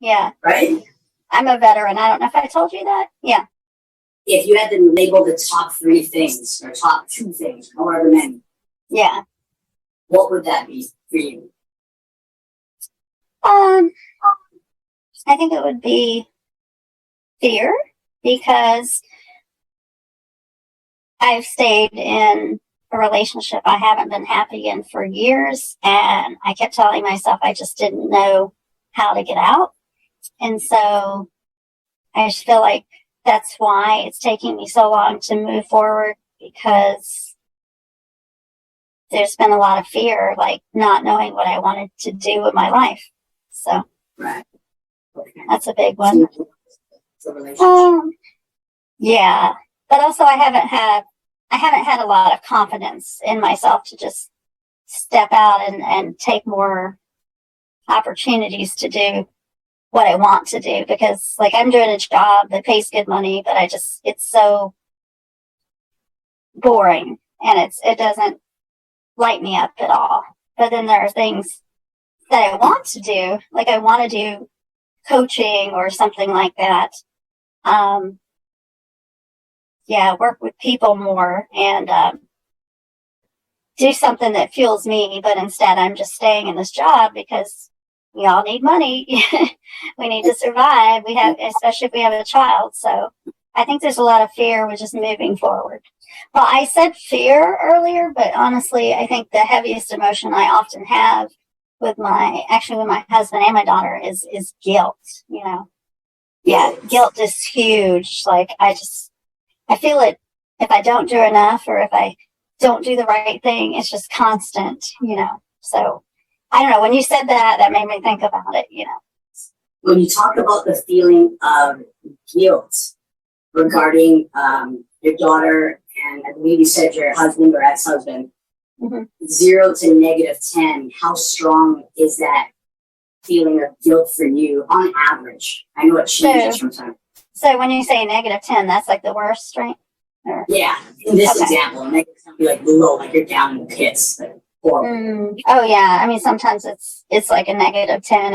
Yeah. right? I'm a veteran. I don't know if I told you that. Yeah. If you had to label the top 3 things or top 2 things, however many, Yeah. what would that be for you? I think it would be fear, because I've stayed in a relationship I haven't been happy in for years, and I kept telling myself I just didn't know how to get out. And so I just feel like that's why it's taking me so long to move forward, because there's been a lot of fear, like not knowing what I wanted to do with my life. So Right. Okay. that's a big one. It's a relationship. Yeah, but also I haven't had a lot of confidence in myself to just step out and take more opportunities to do what I want to do, because like I'm doing a job that pays good money, but it's so boring, and it doesn't light me up at all. But then there are things that I want to do, like I want to do coaching or something like that. Work with people more, and do something that fuels me. But instead, I'm just staying in this job because we all need money. We need to survive. Especially if we have a child. So I think there's a lot of fear with just moving forward. Well, I said fear earlier, but honestly, I think the heaviest emotion I often have with my husband and my daughter is guilt. Yeah, guilt is huge. Like I feel it if I don't do enough, or if I don't do the right thing. It's just constant. So I don't know. When you said that, that made me think about it. When you talk about the feeling of guilt regarding your daughter, and I believe you said your husband or ex-husband, 0 to -10, how strong is that feeling of guilt for you on average? I know it changes from time. So when you say -10, that's like the worst, right? Yeah, in this example, -10 would be like below, like you're down in the pits. Like, oh yeah, I mean sometimes it's like a -10.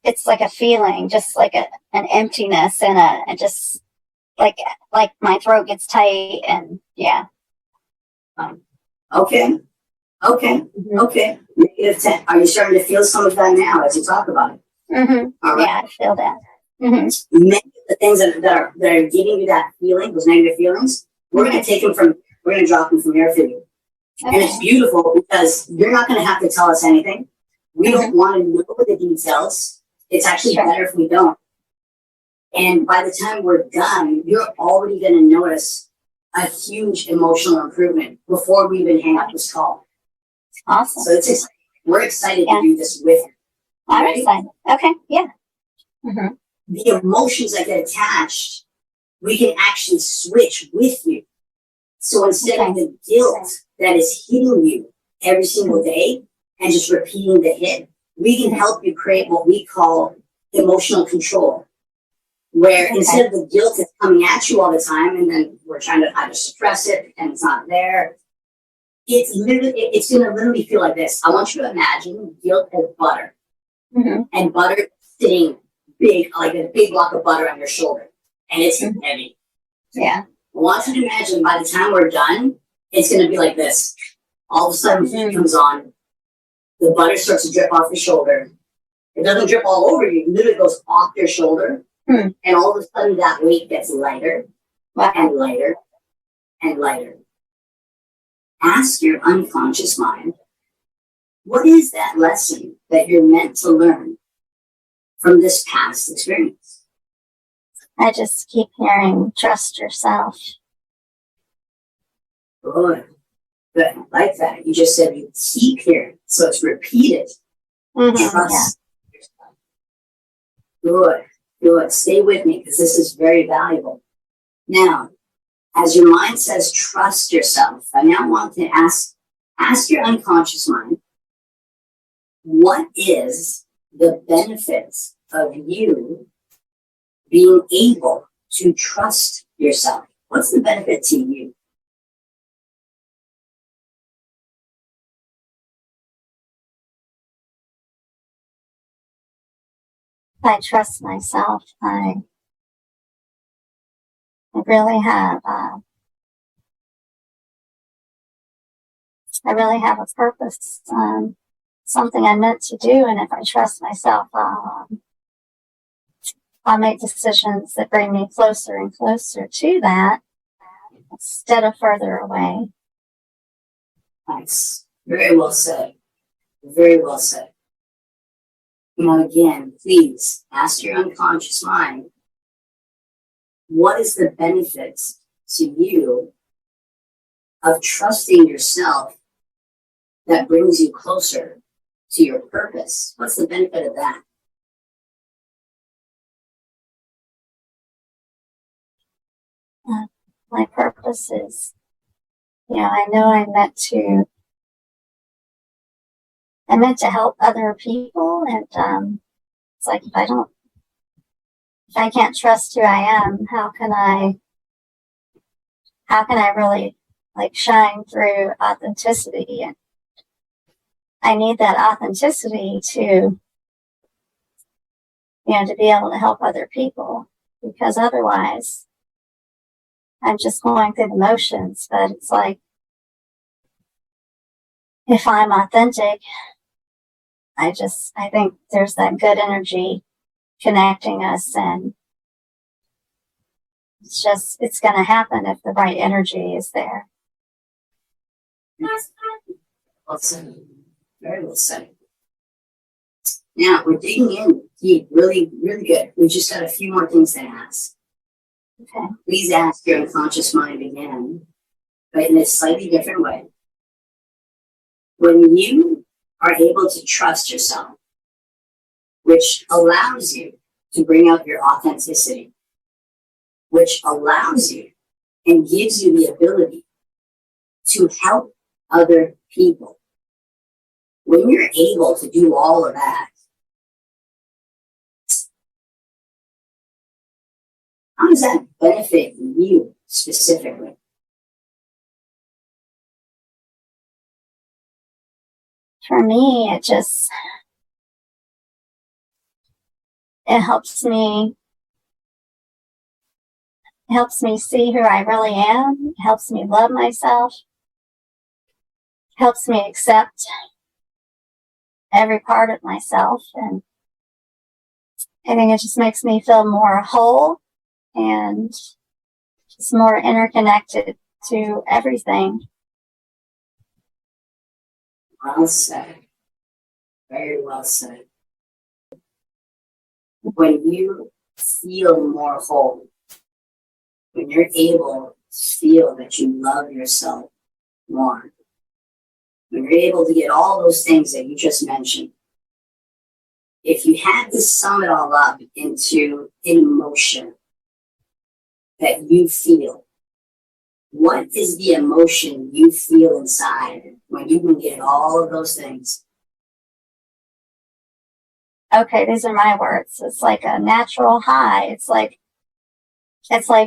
It's like a feeling, just like an emptiness, and just like my throat gets tight, and yeah. Okay. -10. Are you starting to feel some of that now as you talk about it? All right. Yeah, I feel that. Many of the things that are giving you that feeling, those negative feelings, we're going to drop them from here for you. Okay. And it's beautiful because you're not going to have to tell us anything. We don't want to know the details. It's actually better if we don't. And by the time we're done, you're already going to notice a huge emotional improvement before we even hang up this call. Awesome. So it's exciting. We're excited to do this with you. I'm excited. Okay, yeah. The emotions that get attached, we can actually switch with you. So instead of the guilt that is hitting you every single day and just repeating the hit, we can help you create what we call emotional control. Where instead of the guilt that's coming at you all the time, and then we're trying to either suppress it and it's not there, it's going to literally feel like this. I want you to imagine guilt as butter. And butter sitting big, like a big block of butter on your shoulder. And it's heavy. Yeah. I want you to imagine by the time we're done, it's going to be like this. All of a sudden, heat comes on. The butter starts to drip off your shoulder. It doesn't drip all over you. It literally goes off your shoulder. And all of a sudden, that weight gets lighter and lighter and lighter. Ask your unconscious mind, what is that lesson that you're meant to learn from this past experience? I just keep hearing, trust yourself. Good. I like that. You just said you keep hearing, so it's repeated. Trust yourself. Good. Stay with me because this is very valuable. Now, as your mind says, trust yourself, I now want to ask your unconscious mind, what is the benefits of you being able to trust yourself? What's the benefit to you? I trust myself. I really have. I really have a purpose, something I'm meant to do, and if I trust myself, I'll make decisions that bring me closer and closer to that instead of further away. Nice. Very well said. Very well said. Now again, please ask your unconscious mind, what is the benefit to you of trusting yourself that brings you closer to your purpose? What's the benefit of that? My purpose is, I know I'm meant to help other people, and it's like if I can't trust who I am, how can I really shine through authenticity? And I need that authenticity to be able to help other people, because otherwise I'm just going through the motions. But it's like, if I'm authentic, I think there's that good energy connecting us, and it's going to happen if the right energy is there. Well said. Very well said. Now we're digging in deep, really, really good. We just got a few more things to ask. Okay. Please ask your unconscious mind again, but in a slightly different way. When you are able to trust yourself, which allows you to bring out your authenticity, which allows you and gives you the ability to help other people. When you're able to do all of that, how does that benefit you specifically? For me, it helps me see who I really am. It helps me love myself. It helps me accept every part of myself, and I think it just makes me feel more whole and just more interconnected to everything. Well said. Very well said. When you feel more whole, when you're able to feel that you love yourself more, when you're able to get all those things that you just mentioned, if you had to sum it all up into an emotion that you feel, what is the emotion you feel inside when you can get all of those things? Okay, these are my words. It's like a natural high. It's like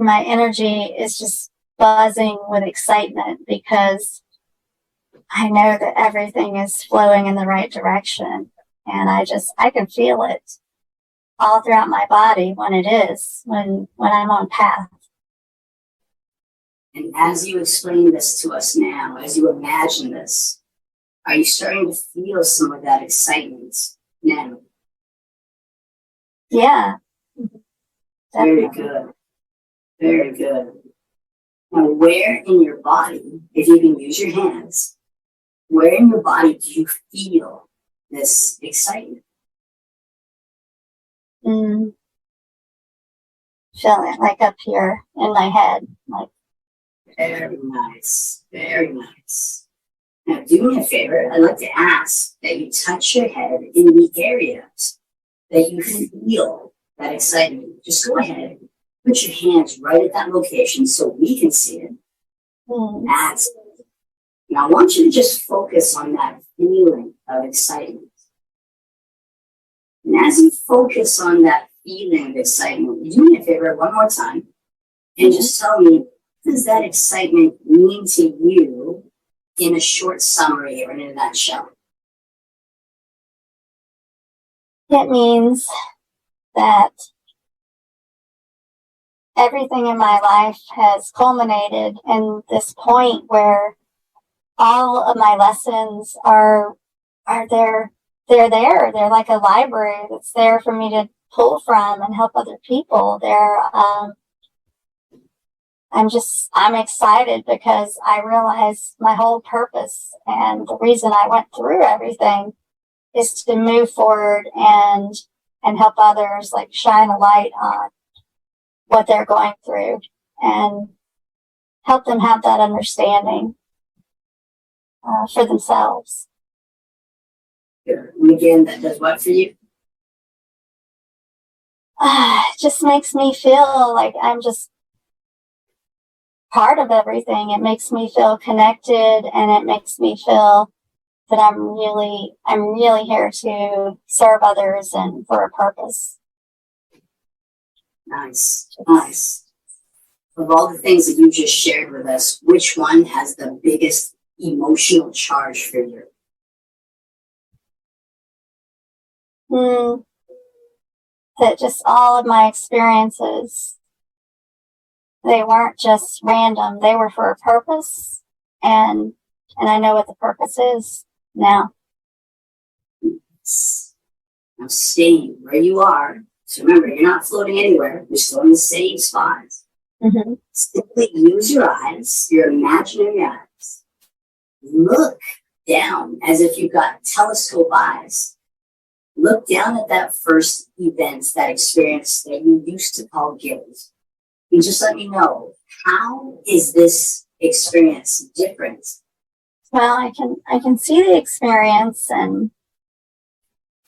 my energy is just buzzing with excitement, because I know that everything is flowing in the right direction, and I can feel it all throughout my body when I'm on path. And as you explain this to us now, as you imagine this, are you starting to feel some of that excitement now? Yeah. Very good. Very good. Now, where in your body, if you can use your hands, where in your body do you feel this excitement? Feel it like up here in my head. Very nice. Very nice. Now, do me a favor. I'd like to ask that you touch your head in the areas that you feel that excitement. Just go ahead. Put your hands right at that location so we can see it. That's it. Now, I want you to just focus on that feeling of excitement. And as you focus on that feeling of excitement, do me a favor one more time and just tell me, what does that excitement mean to you in a short summary or in a nutshell? It means that everything in my life has culminated in this point where all of my lessons are there. They're there. They're like a library that's there for me to pull from and help other people. I'm excited because I realize my whole purpose and the reason I went through everything is to move forward and help others, like shine a light on what they're going through and help them have that understanding for themselves. Good. And again, that does what for you? It just makes me feel like I'm just part of everything. It makes me feel connected, and it makes me feel that I'm really here to serve others and for a purpose. Nice, nice. Of all the things that you just shared with us, which one has the biggest emotional charge for you? That just all of my experiences, they weren't just random. They were for a purpose, and I know what the purpose is now. Now staying where you are. So remember, you're not floating anywhere. You're still in the same spot. Mm-hmm. Simply use your eyes, your imaginary eyes. Look down as if you've got telescope eyes. Look down at that first event, that experience that you used to call guilt. And just let me know, how is this experience different? Well, I can see the experience and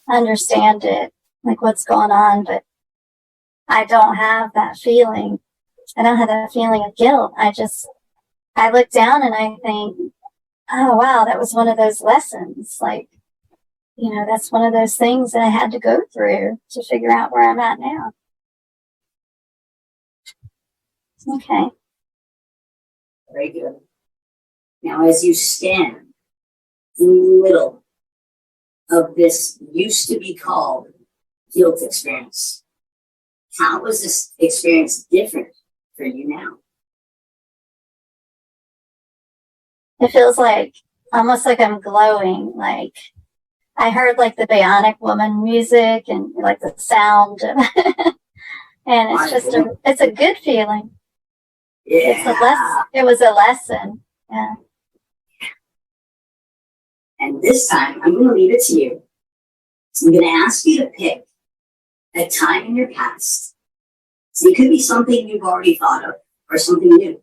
understand it, like what's going on, but I don't have that feeling. I don't have that feeling of guilt. I look down and I think, oh wow, that was one of those lessons. Like, that's one of those things that I had to go through to figure out where I'm at now. Okay. Very good. Now, as you stand in the middle of this used to be called guilt experience, how is this experience different for you now? It feels like almost like I'm glowing. Like I heard like the Bionic Woman music and like the sound, and it's just it's a good feeling. Yeah. It was a lesson. Yeah. And this time, I'm going to leave it to you. I'm going to ask you to pick a time in your past. So it could be something you've already thought of or something new.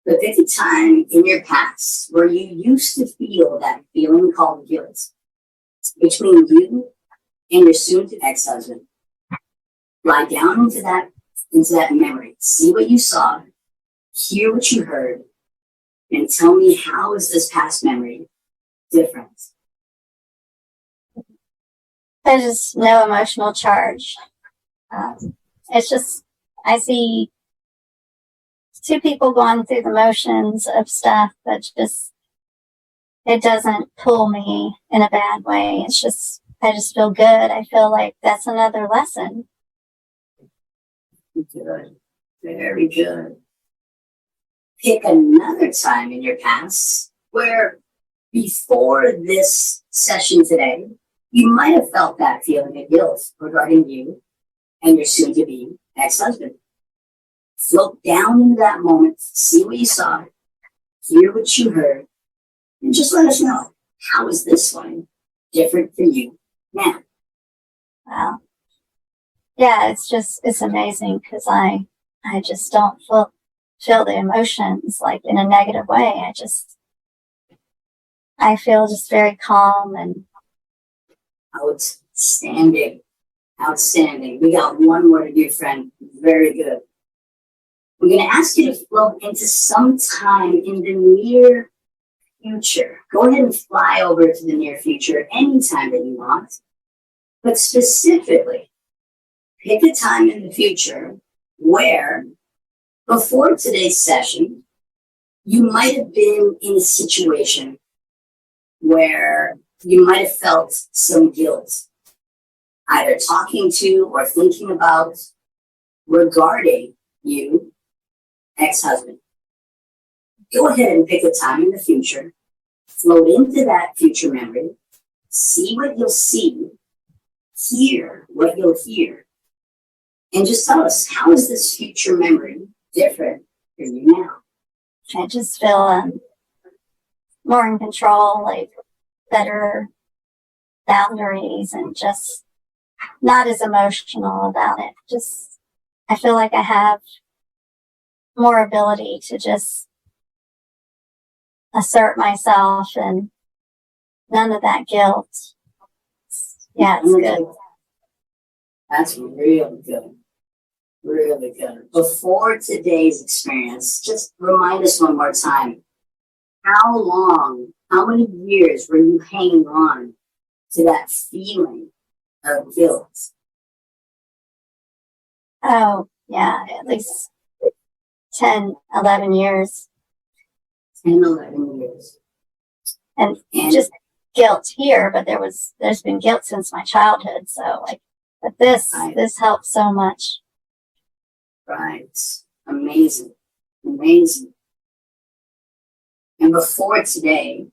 But pick a time in your past where you used to feel that feeling called guilt between you and your soon-to ex-husband. Lie down into that memory. See what you saw, hear what you heard, and tell me, how is this past memory different? There's just no emotional charge. It's just, I see two people going through the motions of stuff, but just, it doesn't pull me in a bad way. It's just, I just feel good. I feel like that's another lesson. Good. Very good. Pick another time in your past where before this session today, you might have felt that feeling of guilt regarding you and your soon-to-be ex-husband. Float down into that moment, see what you saw, hear what you heard, and just let us know, how is this one different for you now? Wow. Yeah, it's amazing because I just don't feel the emotions like in a negative way. I feel just very calm and outstanding. Outstanding. We got one more to do, friend. Very good. We're going to ask you to float into some time in the near future. Go ahead and fly over to the near future anytime that you want. But specifically, pick a time in the future where, before today's session, you might have been in a situation where you might have felt some guilt either talking to or thinking about regarding you, ex-husband. Go ahead and pick a time in the future, float into that future memory, see what you'll see, hear what you'll hear, and just tell us, how is this future memory different for you now? I just feel more in control, like better boundaries, and just not as emotional about it. Just, I feel like I have more ability to just assert myself and none of that guilt. Yeah, it's good. That's really good. Really good. Before today's experience, just remind us one more time, how long, how many years were you hanging on to that feeling of guilt? Oh, yeah, at least 10, 11 years. 10, 11 years. And just guilt here, but there's been guilt since my childhood. So like, but this helps so much. Right. Amazing. Amazing. And before today,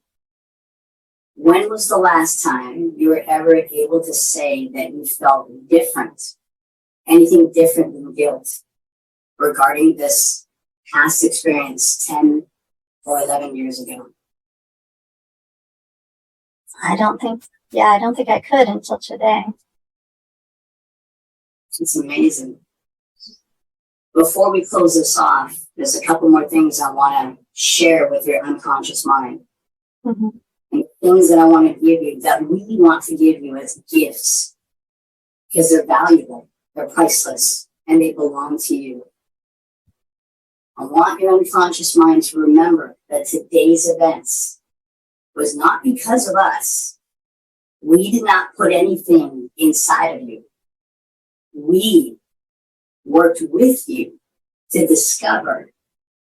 when was the last time you were ever able to say that you felt different? Anything different than guilt regarding this past experience 10 or 11 years ago? I don't think I could until today. It's amazing. Before we close this off, there's a couple more things I want to share with your unconscious mind. Mm-hmm. And things that I want to give you, that we want to give you as gifts, because they're valuable, they're priceless, and they belong to you. I want your unconscious mind to remember that today's events was not because of us. We did not put anything inside of you. We worked with you to discover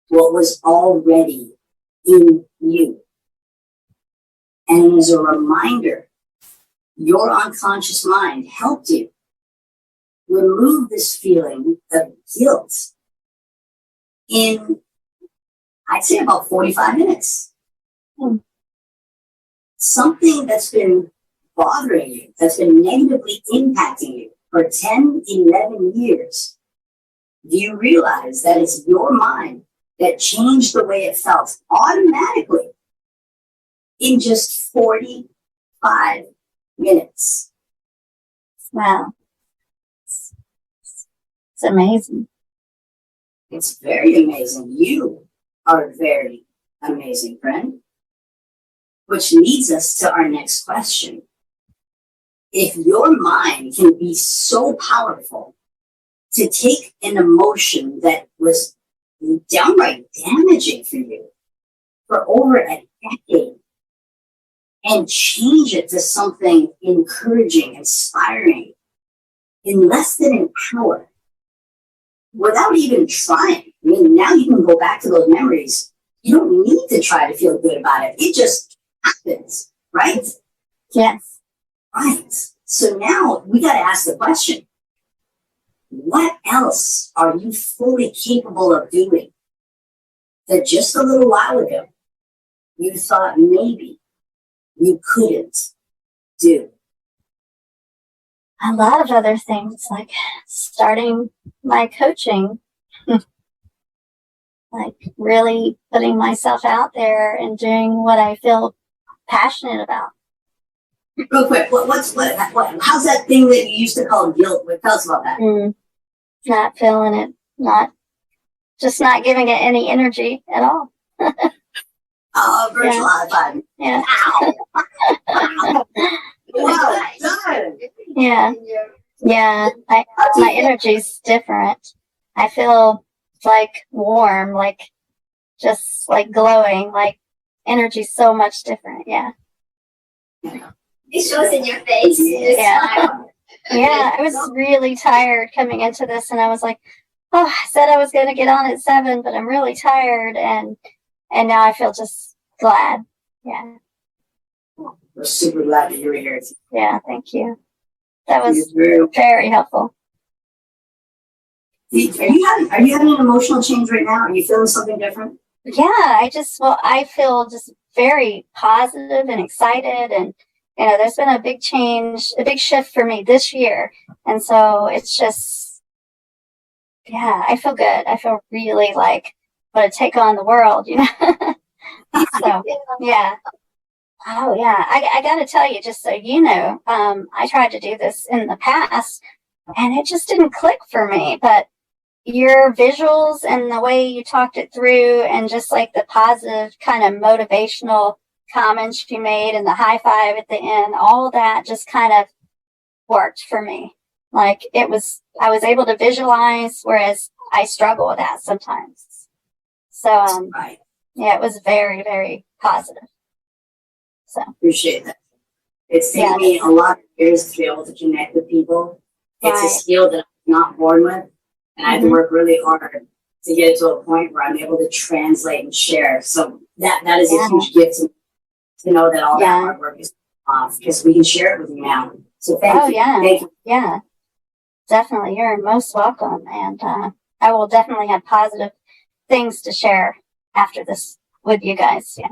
what was already in you. And as a reminder, your unconscious mind helped you remove this feeling of guilt in, I'd say, about 45 minutes. Something that's been bothering you, that's been negatively impacting you for 10, 11 years. Do you realize that it's your mind that changed the way it felt automatically in just 45 minutes? Wow. It's amazing. It's very amazing. You are very amazing, friend. Which leads us to our next question. If your mind can be so powerful to take an emotion that was downright damaging for you for over a decade and change it to something encouraging, inspiring in less than an hour without even trying. I mean, now you can go back to those memories. You don't need to try to feel good about it. It just happens, right? Yes. Right. So now we got to ask the question, what else are you fully capable of doing that just a little while ago you thought maybe you couldn't do? A lot of other things, like starting my coaching, like really putting myself out there and doing what I feel passionate about. Real quick, how's that thing that you used to call guilt? Tell us about that. Not feeling it, not giving it any energy at all. Virtual high five. Yeah. Ow. Well done. Yeah. Yeah. My energy's different. I feel like warm, like just like glowing, like energy's so much different. Yeah. It shows in your face. Yeah. Yeah, I was really tired coming into this, and I was like, oh, I said I was going to get on at 7, but I'm really tired, and now I feel just glad. Yeah. We're super glad that you're here. Yeah, thank you. That was You're very- very helpful. Are you having an emotional change right now? Are you feeling something different? Yeah, I feel just very positive and excited. And, there's been a big change, a big shift for me this year. And so it's just, yeah, I feel good. I feel really like want to take on the world, So, yeah. Oh, yeah. I got to tell you, just so you know, I tried to do this in the past and it just didn't click for me. But your visuals and the way you talked it through and just like the positive kind of motivational comments you made and the high five at the end, all that just kind of worked for me. Like I was able to visualize, whereas I struggle with that sometimes. So, Right. yeah, it was very, very positive. So, Appreciate that. It's taken me a lot of years to be able to connect with people. It's a right. skill that I'm not born with, and I have to work really hard to get it to a point where I'm able to translate and share. So that is a huge gift to know that all that hard work is off, because we can share it with you now. So thank you. Yeah. Thank you. Yeah, definitely. You're most welcome. And I will definitely have positive things to share after this with you guys. Yeah.